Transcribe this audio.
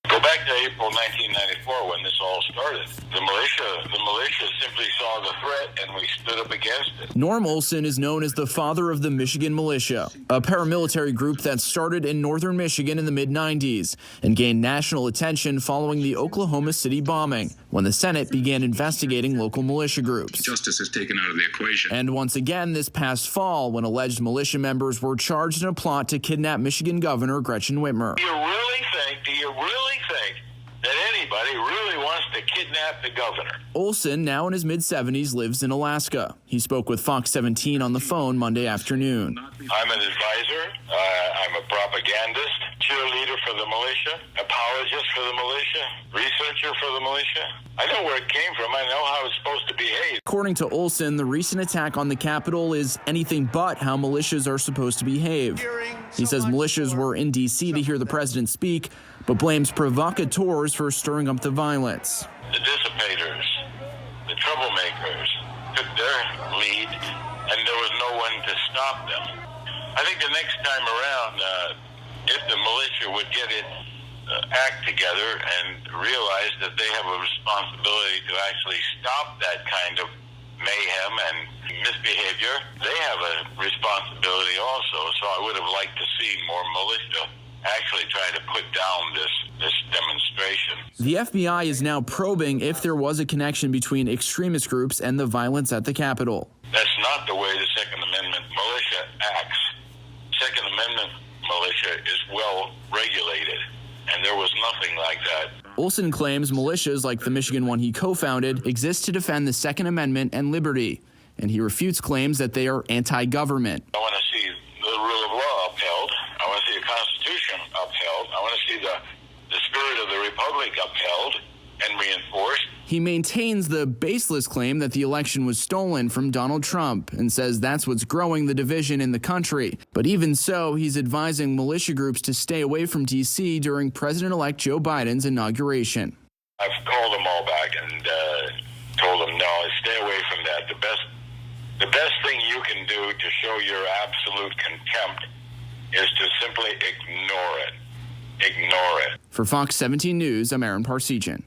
Go back to April 1994 when this all started. The militia simply saw the threat and we stood up against it. Norm Olson is known as the father of the Michigan Militia, a paramilitary group that started in northern Michigan in the mid-90s and gained national attention following the Oklahoma City bombing, when the Senate began investigating local militia groups. Justice is taken out of the equation. And once again this past fall, when alleged militia members were charged in a plot to kidnap Michigan Governor Gretchen Whitmer. Do you really think that anybody really wants to kidnap the governor? Olson, now in his mid-70s, lives in Alaska. He spoke with Fox 17 on the phone Monday afternoon. I'm an advisor. I'm a propagandist, cheerleader for the militia, apologist for the militia, researcher for the militia. I know where it came from. I know how it's supposed to behave. According to Olson, the recent attack on the Capitol is anything but how militias are supposed to behave. He says militias were in D.C. to hear the president speak, but blames provocateurs for stirring up the violence. The dissipators, the troublemakers took their lead, and there was no one to stop them. I think the next time around, if the militia would get its act together and realize that they have a responsibility to actually stop that kind of mayhem and misbehavior, they have a responsibility also. So I would have liked to see more militia actually trying to put down this demonstration. The FBI is now probing if there was a connection between extremist groups and the violence at the Capitol. That's not the way the Second Amendment militia acts. Second Amendment militia is well regulated, and there was nothing like that. Olson claims militias like the Michigan one he co-founded exist to defend the Second Amendment and liberty, and he refutes claims that they are anti-government. I want to see the rule of law upheld. I want to see the Constitution upheld. I want to see the spirit of the Republic upheld and reinforced. He maintains the baseless claim that the election was stolen from Donald Trump and says that's what's growing the division in the country. But even so, he's advising militia groups to stay away from D.C. during President-elect Joe Biden's inauguration. I've called them all back and told them, no, stay away from that. The best thing you can do to show your absolute contempt is to simply ignore it. Ignore it. For Fox 17 News, I'm Aaron Parsegian.